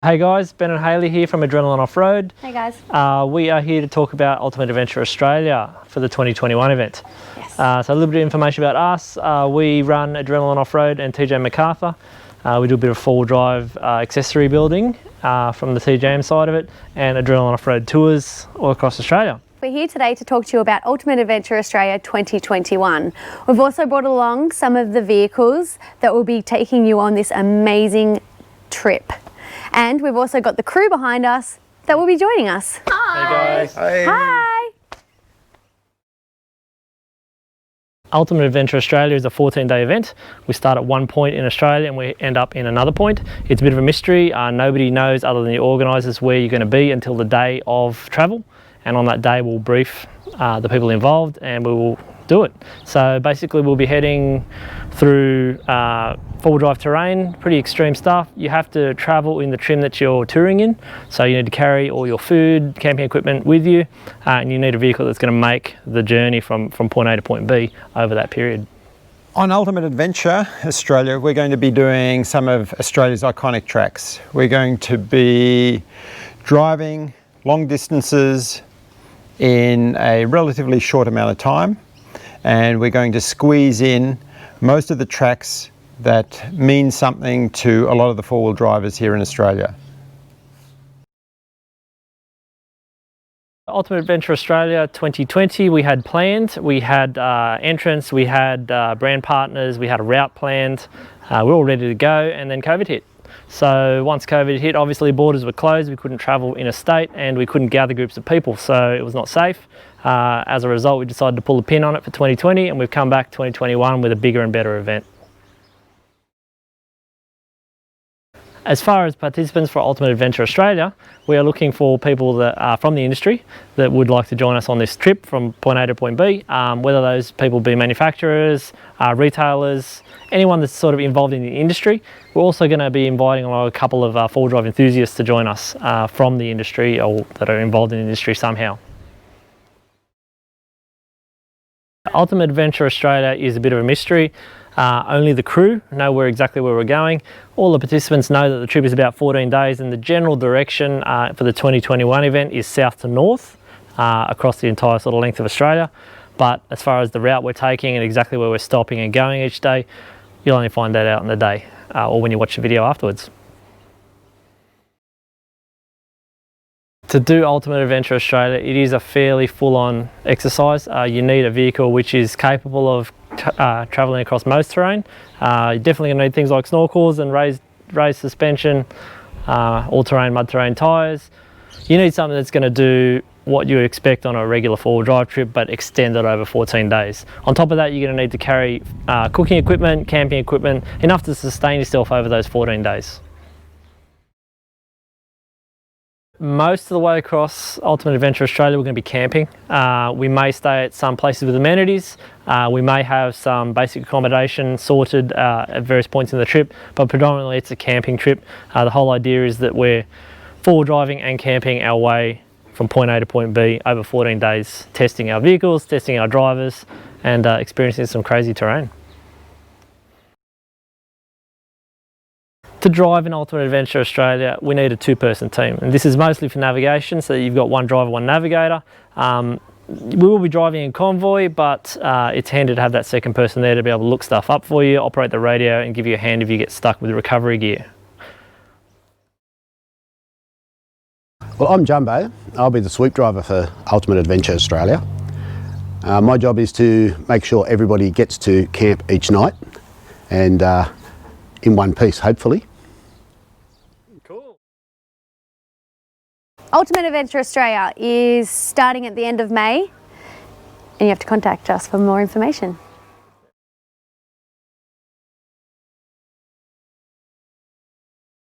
Hey guys, Ben and Hayley here from Adrenaline Off-Road. Hey guys. We are here to talk about Ultimate Adventure Australia for the 2021 event. Yes. So a little bit of information about us. We run Adrenaline Off-Road and TJ MacArthur. We do a bit of four-wheel drive accessory building from the TJM side of it, and Adrenaline Off-Road tours all across Australia. We're here today to talk to you about Ultimate Adventure Australia 2021. We've also brought along some of the vehicles that will be taking you on this amazing trip. And we've also got the crew behind us that will be joining us. Hi. Hey guys. Hey. Hi. Ultimate Adventure Australia is a 14-day event. We start at one point in Australia and we end up in another point. It's a bit of a mystery. Nobody knows other than the organisers where you're going to be until the day of travel. And on that day we'll brief the people involved and we will do it. So basically we'll be heading through four-wheel drive terrain, pretty extreme stuff. You have to travel in the trim that you're touring in, so you need to carry all your food, camping equipment with you, and you need a vehicle that's going to make the journey from point A to point B over that period. On Ultimate Adventure Australia, we're going to be doing some of Australia's iconic tracks. We're going to be driving long distances in a relatively short amount of time, and we're going to squeeze in most of the tracks that mean something to a lot of the four-wheel drivers here in Australia. Ultimate Adventure Australia 2020 we had planned, we had entrants, we had brand partners, we had a route planned, we were all ready to go, and then COVID hit. So once COVID hit, obviously borders were closed, we couldn't travel interstate and we couldn't gather groups of people, so it was not safe. As a result, we decided to pull the pin on it for 2020, and we've come back 2021 with a bigger and better event. As far as participants for Ultimate Adventure Australia, we are looking for people that are from the industry that would like to join us on this trip from point A to point B, whether those people be manufacturers, retailers, anyone that's sort of involved in the industry. We're also going to be inviting a couple of four-wheel drive enthusiasts to join us from the industry or that are involved in the industry somehow. Ultimate Adventure Australia is a bit of a mystery. Only the crew know exactly where we're going. All the participants know that the trip is about 14 days and the general direction for the 2021 event is south to north across the entire sort of length of Australia. But as far as the route we're taking and exactly where we're stopping and going each day, you'll only find that out in the day or when you watch the video afterwards. To do Ultimate Adventure Australia, it is a fairly full-on exercise. You need a vehicle which is capable of travelling across most terrain. You're definitely going to need things like snorkels and raised suspension, all-terrain, mud-terrain tyres. You need something that's going to do what you expect on a regular four-wheel drive trip, but extended over 14 days. On top of that, you're going to need to carry cooking equipment, camping equipment, enough to sustain yourself over those 14 days. Most of the way across Ultimate Adventure Australia we're going to be camping. We may stay at some places with amenities, we may have some basic accommodation sorted at various points in the trip, but predominantly it's a camping trip. The whole idea is that we're four-wheel driving and camping our way from point A to point B over 14 days, testing our vehicles, testing our drivers, and experiencing some crazy terrain. To drive in Ultimate Adventure Australia, we need a two-person team, and this is mostly for navigation, so you've got one driver, one navigator. We will be driving in convoy, but it's handy to have that second person there to be able to look stuff up for you, operate the radio, and give you a hand if you get stuck with recovery gear. Well, I'm Jumbo. I'll be the sweep driver for Ultimate Adventure Australia. My job is to make sure everybody gets to camp each night and in one piece, hopefully. Ultimate Adventure Australia is starting at the end of May, and you have to contact us for more information.